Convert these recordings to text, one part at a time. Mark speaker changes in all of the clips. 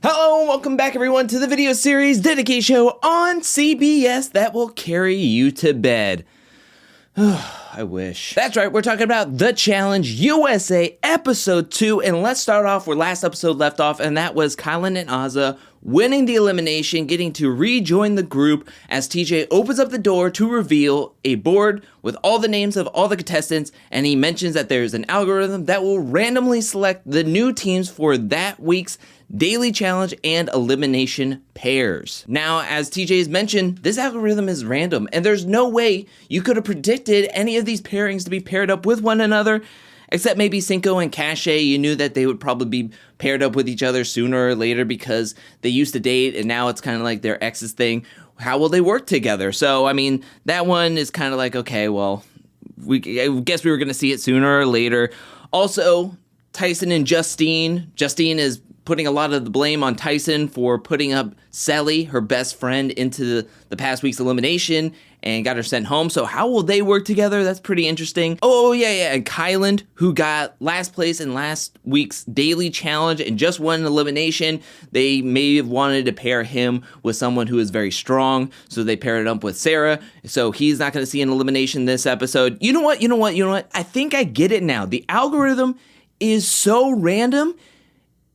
Speaker 1: Hello and welcome back everyone to the video series dedicated show on CBS that will carry you to bed. I wish. That's right, we're talking about The Challenge USA Episode 2, and let's start off where last episode left off, and that was Kylan and Azah winning the elimination, getting to rejoin the group as TJ opens up the door to reveal a board with all the names of all the contestants, and he mentions that there's an algorithm that will randomly select the new teams for that week's daily challenge and elimination pairs. Now, as TJ's mentioned, this algorithm is random, and there's no way you could have predicted any of these pairings to be paired up with one another, except maybe Cinco and Cashay. You knew that they would probably be paired up with each other sooner or later because they used to date, and now it's kind of like their ex's thing. How will they work together? So, I mean, that one is kind of like, okay, well, I guess we were going to see it sooner or later. Also, Tyson and Justine. Justine is putting a lot of the blame on Tyson for putting up Sally, her best friend, into the past week's elimination and got her sent home. So how will they work together? That's pretty interesting. Oh, yeah. And Kylan, who got last place in last week's daily challenge and just won an elimination, they may have wanted to pair him with someone who is very strong. So they paired it up with Sarah. So he's not going to see an elimination this episode. You know what? I think I get it now. The algorithm is so random.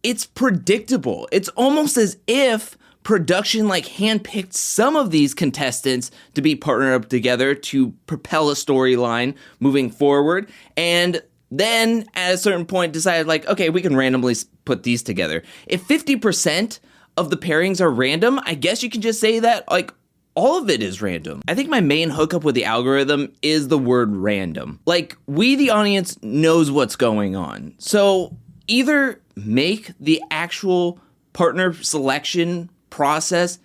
Speaker 1: It's predictable. It's almost as if production handpicked some of these contestants to be partnered up together to propel a storyline moving forward, and then at a certain point decided okay, we can randomly put these together. If 50% of the pairings are random, I guess you can just say that all of it is random. I think my main hookup with the algorithm is the word random. We, the audience, knows what's going on. So either make the actual partner selection process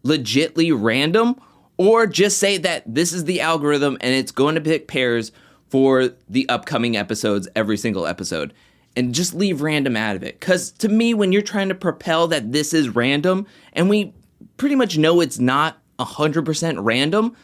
Speaker 1: legitly random, or just say that this is the algorithm and it's going to pick pairs for the upcoming episodes, every single episode, and just leave random out of it. Because to me, when you're trying to propel that this is random, and we pretty much know it's not 100% random,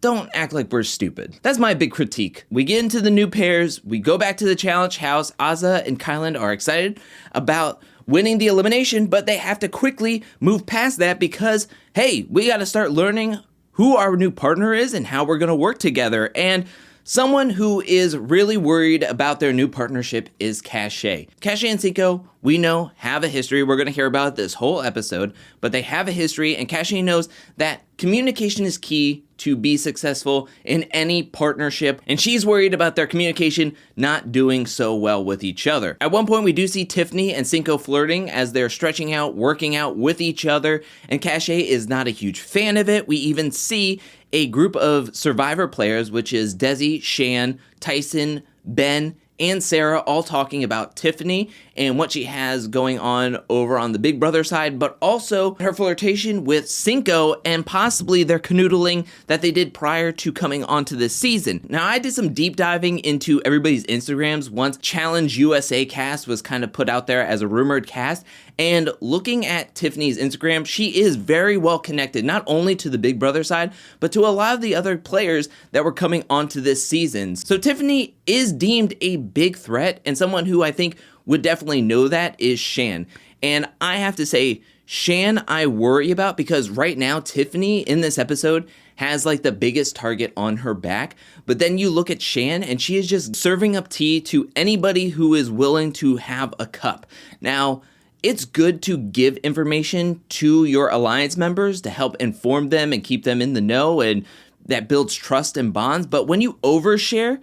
Speaker 1: don't act like we're stupid. That's my big critique. We get into the new pairs, we go back to the challenge house. Azah and Kylan are excited about winning the elimination, but they have to quickly move past that because, hey, we gotta start learning who our new partner is and how we're gonna work together. And someone who is really worried about their new partnership is Cashay. Cashay and Cinco, we know, have a history. We're going to hear about it this whole episode, but they have a history, and Cashay knows that communication is key to be successful in any partnership, and she's worried about their communication not doing so well with each other. At one point, we do see Tiffany and Cinco flirting as they're stretching out, working out with each other, and Cashay is not a huge fan of it. We even see a group of Survivor players, which is Desi, Shan, Tyson, Ben, and Sarah, all talking about Tiffany and what she has going on over on the Big Brother side, but also her flirtation with Cinco and possibly their canoodling that they did prior to coming onto this season. Now, I did some deep diving into everybody's Instagrams once Challenge USA cast was kind of put out there as a rumored cast, and looking at Tiffany's Instagram, she is very well connected, not only to the Big Brother side, but to a lot of the other players that were coming onto this season. So Tiffany is deemed a big threat, and someone who I think would definitely know that is Shan. And I have to say, Shan I worry about because right now Tiffany in this episode has the biggest target on her back. But then you look at Shan and she is just serving up tea to anybody who is willing to have a cup. Now, it's good to give information to your alliance members to help inform them and keep them in the know, and that builds trust and bonds. But when you overshare,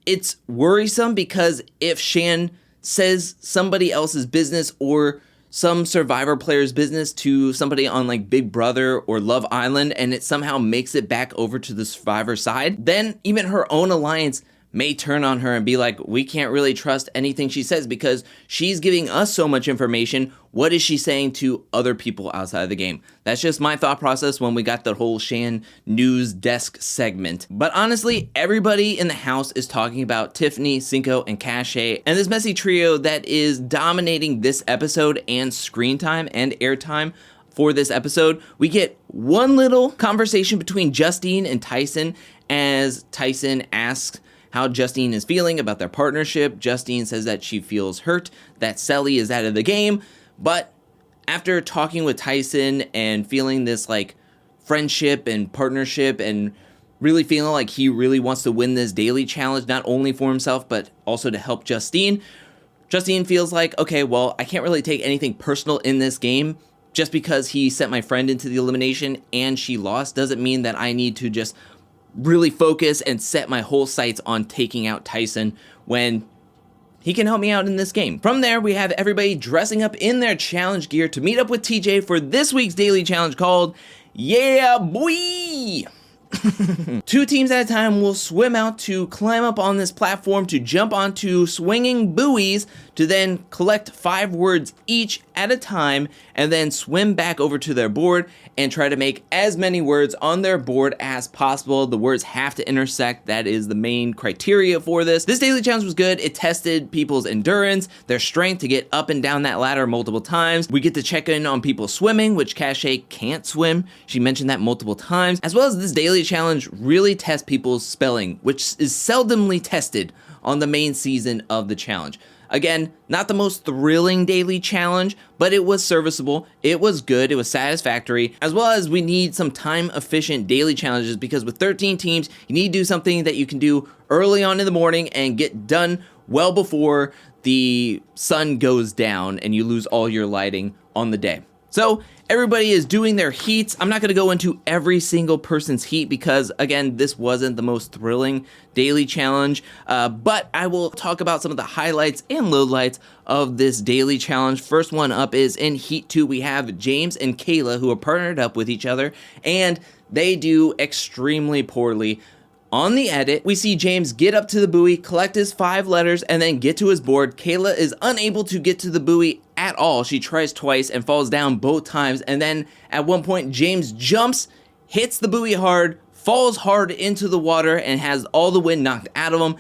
Speaker 1: it's worrisome because if Shan says somebody else's business or some Survivor player's business to somebody on Big Brother or Love Island, and it somehow makes it back over to the Survivor side, then even her own alliance may turn on her and be like, we can't really trust anything she says because she's giving us so much information. What is she saying to other people outside of the game? That's just my thought process when we got the whole Shan news desk segment. But honestly, everybody in the house is talking about Tiffany, Cinco, and Cashay, and this messy trio that is dominating this episode and screen time and airtime for this episode. We get one little conversation between Justine and Tyson as Tyson asks how Justine is feeling about their partnership. Justine says that she feels hurt, that Sally is out of the game, but After talking with Tyson and feeling this like friendship and partnership and really feeling like he really wants to win this daily challenge, not only for himself, but also to help Justine. Justine feels like, okay, well, I can't really take anything personal in this game. Just because he sent my friend into the elimination and she lost doesn't mean that I need to just really focus and set my whole sights on taking out Tyson when he can help me out in this game. From there, we have everybody dressing up in their challenge gear to meet up with TJ for this week's daily challenge called Yeah Boy! 2 teams at a time will swim out to climb up on this platform to jump onto swinging buoys to then collect 5 words each at a time and then swim back over to their board and try to make as many words on their board as possible. The words have to intersect. That is the main criteria for this. This daily challenge was good. It tested people's endurance, their strength to get up and down that ladder multiple times. We get to check in on people swimming, which Cashay can't swim. She mentioned that multiple times. As well as this daily challenge really tests people's spelling, which is seldomly tested on the main season of the challenge. Again, not the most thrilling daily challenge, but it was serviceable, it was good, it was satisfactory, as well as we need some time-efficient daily challenges because with 13 teams, you need to do something that you can do early on in the morning and get done well before the sun goes down and you lose all your lighting on the day. So everybody is doing their heats. I'm not going to go into every single person's heat because, again, this wasn't the most thrilling daily challenge, but I will talk about some of the highlights and lowlights of this daily challenge. First one up is in Heat 2, we have James and Kayla who are partnered up with each other, and they do extremely poorly. On the edit, we see James get up to the buoy, collect his 5 letters, and then get to his board. Kayla is unable to get to the buoy at all. She tries twice and falls down both times, and then at one point, James jumps, hits the buoy hard, falls hard into the water, and has all the wind knocked out of him.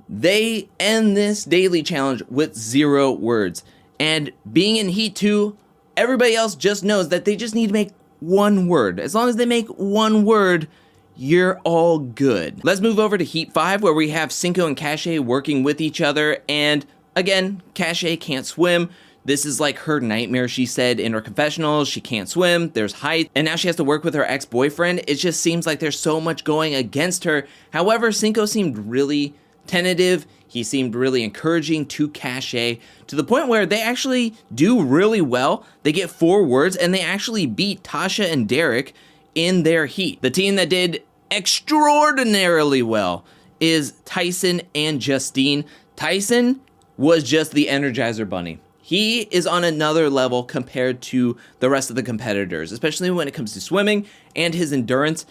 Speaker 1: They end this daily challenge with 0 words. And being in Heat 2, everybody else just knows that they just need to make 1 word. As long as they make 1 word, you're all good. Let's move over to Heat 5 where we have Cinco and Cashay working with each other, and again, Cashay can't swim. This is like her nightmare, she said in her confessional. She can't swim, there's height, and now she has to work with her ex-boyfriend. It just seems like there's so much going against her. However, Cinco seemed really tentative. He seemed really encouraging to Cashay to the point where they actually do really well. They get 4 words and they actually beat Tasha and Derek in their heat. The team that did extraordinarily well is Tyson and Justine. Tyson was just the Energizer Bunny. He is on another level compared to the rest of the competitors, especially when it comes to swimming and his endurance.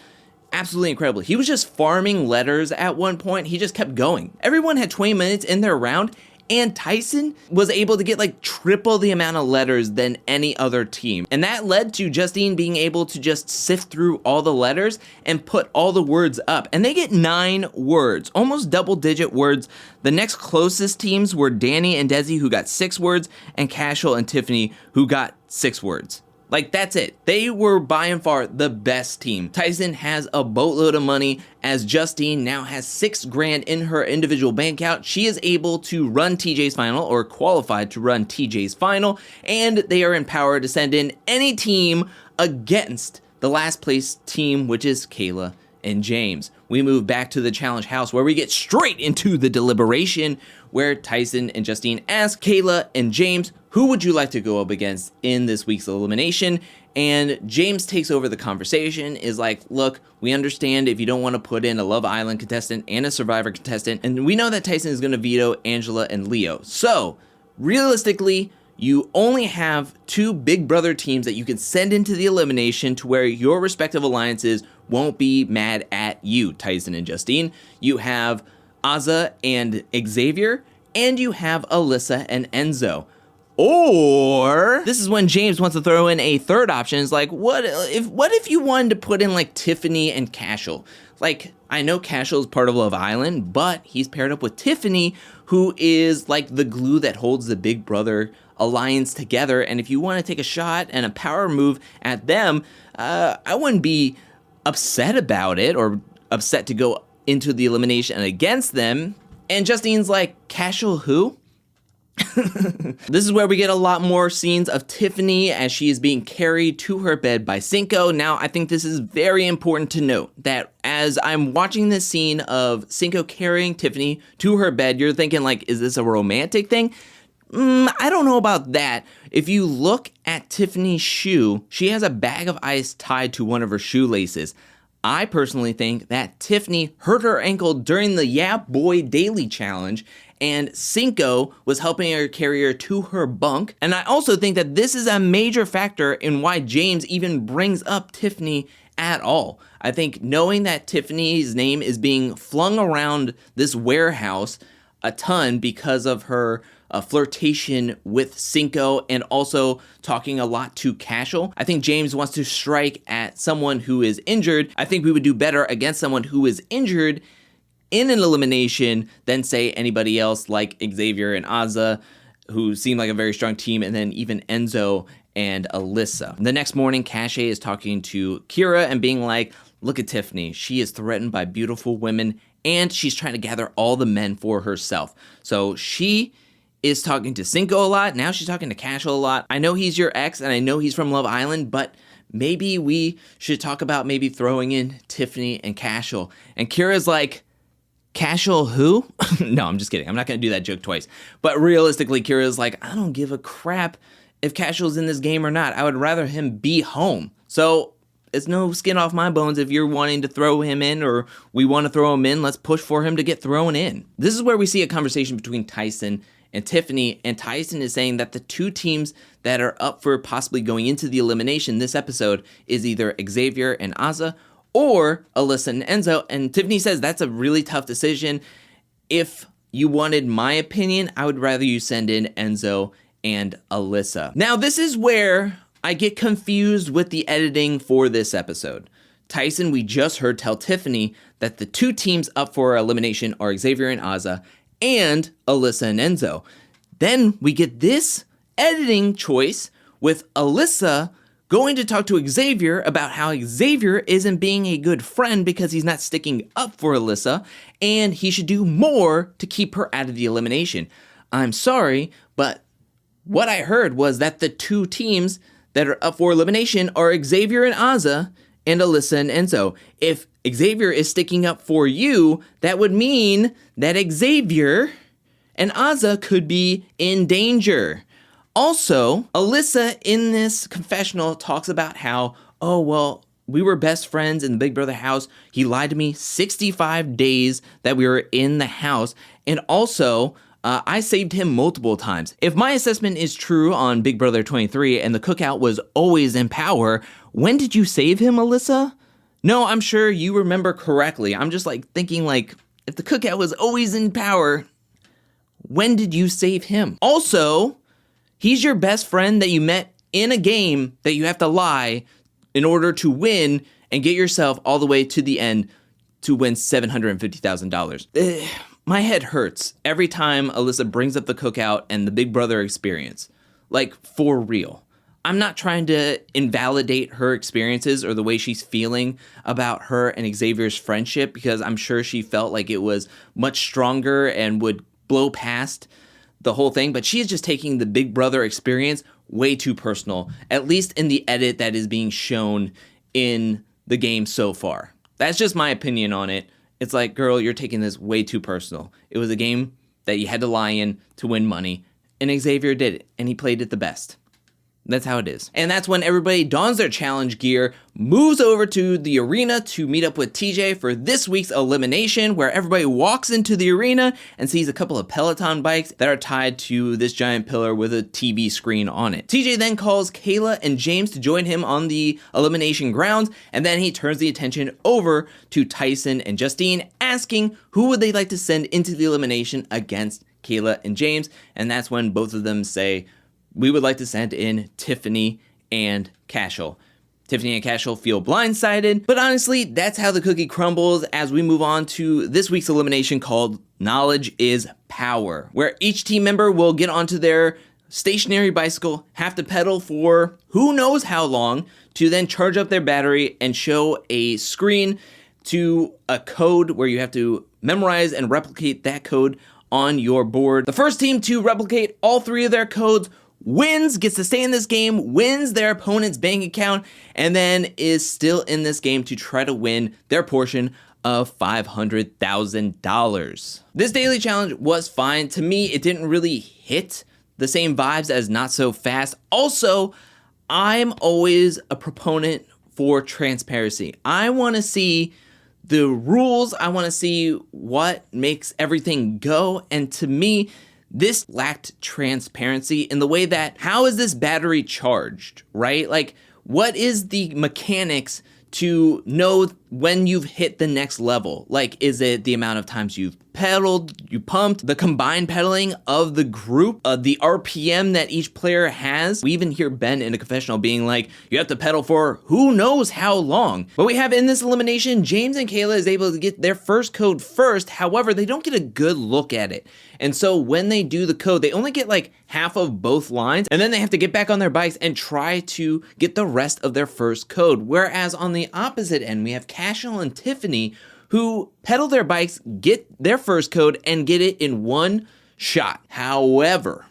Speaker 1: Absolutely incredible. He was just farming letters at one point. He just kept going. Everyone had 20 minutes in their round, and Tyson was able to get like triple the amount of letters than any other team. And that led to Justine being able to just sift through all the letters and put all the words up. And they get 9 words, almost double-digit words. The next closest teams were Danny and Desi, who got 6 words, and Cashay and Tiffany, who got 6 words. Like, that's it. They were by and far the best team. Tyson has a boatload of money, as Justine now has $6 grand in her individual bank account. She is able to run TJ's final, or qualified to run TJ's final, and they are empowered to send in any team against the last place team, which is Kayla and James. We move back to the challenge house where we get straight into the deliberation where Tyson and Justine ask Kayla and James, who would you like to go up against in this week's elimination? And James takes over the conversation, is like, look, we understand if you don't want to put in a Love Island contestant and a Survivor contestant, and we know that Tyson is going to veto Angela and Leo. So, realistically, you only have 2 Big Brother teams that you can send into the elimination to where your respective alliances won't be mad at you, Tyson and Justine. You have Azah and Xavier, and you have Alyssa and Enzo. Or this is when James wants to throw in a third option. It's like, what if you wanted to put in like Tiffany and Cashay? Like, I know Cashay is part of Love Island, but he's paired up with Tiffany, who is like the glue that holds the Big Brother alliance together. And if you want to take a shot and a power move at them, I wouldn't be upset about it or upset to go into the elimination against them. And Justine's like, Cashay who? This is where we get a lot more scenes of Tiffany as she is being carried to her bed by Cinco. Now, I think this is very important to note that as I'm watching this scene of Cinco carrying Tiffany to her bed, you're thinking like, is this a romantic thing? I don't know about that. If you look at Tiffany's shoe, she has a bag of ice tied to one of her shoelaces. I personally think that Tiffany hurt her ankle during the Yeah Boy Daily Challenge, and Cinco was helping her carry her to her bunk. And I also think that this is a major factor in why James even brings up Tiffany at all. I think knowing that Tiffany's name is being flung around this warehouse a ton because of her flirtation with Cinco and also talking a lot to Cashay. I think James wants to strike at someone who is injured. I think we would do better against someone who is injured in an elimination than say anybody else like Xavier and Azah, who seem like a very strong team, and then even Enzo and Alyssa. The next morning, Cashay is talking to Kira and being like, look at Tiffany. She is threatened by beautiful women and she's trying to gather all the men for herself. So she is talking to Cinco a lot. Now she's talking to Cashay a lot. I know he's your ex and I know he's from Love Island, but maybe we should talk about maybe throwing in Tiffany and Cashay. And Kira's like, Cashay who? No, I'm just kidding. I'm not going to do that joke twice. But realistically, Kira's like, I don't give a crap if Cashay's in this game or not. I would rather him be home. So it's no skin off my bones if you're wanting to throw him in or we want to throw him in. Let's push for him to get thrown in. This is where we see a conversation between Tyson and Tiffany, and Tyson is saying that the two teams that are up for possibly going into the elimination this episode is either Xavier and Azah or Alyssa and Enzo, and Tiffany says that's a really tough decision. If you wanted my opinion, I would rather you send in Enzo and Alyssa. Now, this is where I get confused with the editing for this episode. Tyson, we just heard, tell Tiffany that the two teams up for elimination are Xavier and Azah and Alyssa and Enzo. Then we get this editing choice with Alyssa going to talk to Xavier about how Xavier isn't being a good friend because he's not sticking up for Alyssa, and he should do more to keep her out of the elimination. I'm sorry, but what I heard was that the two teams that are up for elimination are Xavier and Azah and Alyssa and Enzo. If Xavier is sticking up for you, that would mean that Xavier and Azah could be in danger. Also, Alyssa in this confessional talks about how, oh, well, we were best friends in the Big Brother house. He lied to me 65 days that we were in the house. And also, I saved him multiple times. If my assessment is true on Big Brother 23 and the cookout was always in power, when did you save him, Alyssa? No, I'm sure you remember correctly. I'm just like thinking like, if the cookout was always in power, when did you save him? Also, he's your best friend that you met in a game that you have to lie in order to win and get yourself all the way to the end to win $750,000. My head hurts every time Alyssa brings up the cookout and the Big Brother experience. Like, for real. I'm not trying to invalidate her experiences or the way she's feeling about her and Xavier's friendship, because I'm sure she felt like it was much stronger and would blow past the whole thing, but she is just taking the Big Brother experience way too personal, at least in the edit that is being shown in the game so far. That's just my opinion on it. It's like, girl, you're taking this way too personal. It was a game that you had to lie in to win money, and Xavier did it, and he played it the best. That's how it is. And that's when everybody dons their challenge gear, moves over to the arena to meet up with TJ for this week's elimination, where everybody walks into the arena and sees a couple of Peloton bikes that are tied to this giant pillar with a TV screen on it. TJ then calls Kayla and James to join him on the elimination grounds, and then he turns the attention over to Tyson and Justine, asking who would they like to send into the elimination against Kayla and James, and that's when both of them say, we would like to send in Tiffany and Cashay. Tiffany and Cashay feel blindsided, but honestly, that's how the cookie crumbles as we move on to this week's elimination called Knowledge is Power, where each team member will get onto their stationary bicycle, have to pedal for who knows how long, to then charge up their battery and show a screen to a code where you have to memorize and replicate that code on your board. The first team to replicate all 3 of their codes wins, gets to stay in this game, wins their opponent's bank account, and then is still in this game to try to win their portion of $500,000. This daily challenge was fine. To me, it didn't really hit the same vibes as Not So Fast. Also, I'm always a proponent for transparency. I want to see the rules. I want to see what makes everything go. And to me, this lacked transparency in the way that, how is this battery charged, right? Like, what is the mechanics to know when you've hit the next level? Like, is it the amount of times you've pedaled, you pumped, the combined pedaling of the group, the RPM that each player has? We even hear Ben in a confessional being like, you have to pedal for who knows how long. But we have in this elimination, James and Kayla is able to get their first code first. However, they don't get a good look at it. And so when they do the code, they only get like half of both lines, and then they have to get back on their bikes and try to get the rest of their first code. Whereas on the opposite end, we have Cashay and Tiffany, who pedal their bikes, get their first code, and get it in one shot. However,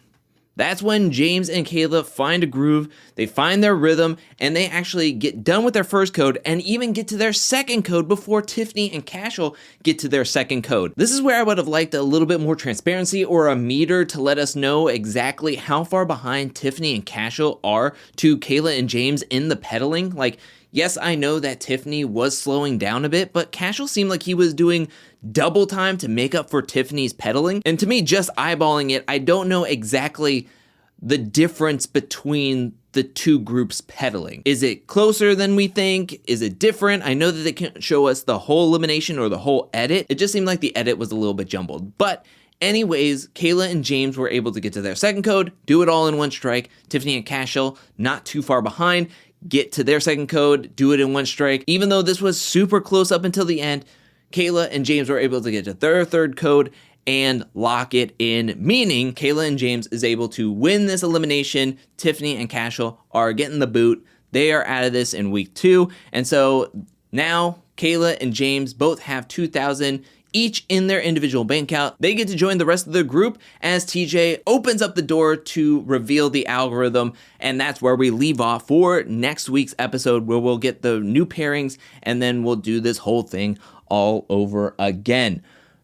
Speaker 1: that's when James and Kayla find a groove, they find their rhythm, and they actually get done with their first code and even get to their second code before Tiffany and Cashay get to their second code. This is where I would have liked a little bit more transparency or a meter to let us know exactly how far behind Tiffany and Cashay are to Kayla and James in the pedaling. Like, yes, I know that Tiffany was slowing down a bit, but Cashay seemed like he was doing double time to make up for Tiffany's pedaling. And to me, just eyeballing it, I don't know exactly the difference between the two groups pedaling. Is it closer than we think? Is it different? I know that they can't show us the whole elimination or the whole edit. It just seemed like the edit was a little bit jumbled. But anyways, Kayla and James were able to get to their second code, do it all in one strike. Tiffany and Cashay not too far behind, get to their second code, do it in one strike. Even though this was super close up until the end, Kayla and James were able to get to their third code and lock it in, meaning Kayla and James is able to win this elimination. Tiffany and Cashay are getting the boot. They are out of this in week 2. And so now Kayla and James both have 2,000 each in their individual bank account. They get to join the rest of the group as TJ opens up the door to reveal the algorithm, and that's where we leave off for next week's episode, where we'll get the new pairings and then we'll do this whole thing all over again.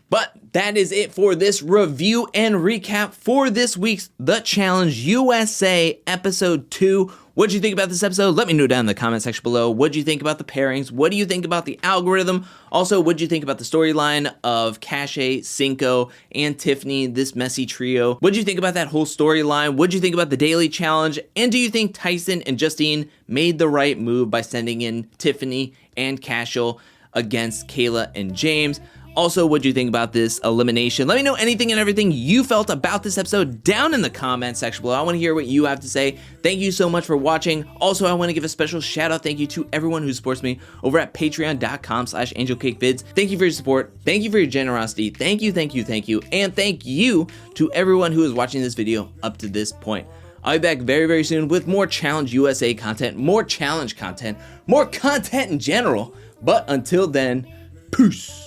Speaker 1: But that is it for this review and recap for this week's The Challenge USA Episode 2. What do you think about this episode? Let me know down in the comment section below. What do you think about the pairings? What do you think about the algorithm? Also, what do you think about the storyline of Cashay, Cinco, and Tiffany, this messy trio? What do you think about that whole storyline? What do you think about the daily challenge? And do you think Tyson and Justine made the right move by sending in Tiffany and Cashay against Kayla and James? Also, what do you think about this elimination? Let me know anything and everything you felt about this episode down in the comment section below. I want to hear what you have to say. Thank you so much for watching. Also, I want to give a special shout out thank you to everyone who supports me over at patreon.com/angelcakevids. Thank you for your support. Thank you for your generosity. Thank you, thank you, thank you. And thank you to everyone who is watching this video up to this point. I'll be back very, very soon with more Challenge USA content, more challenge content, more content in general. But until then, peace.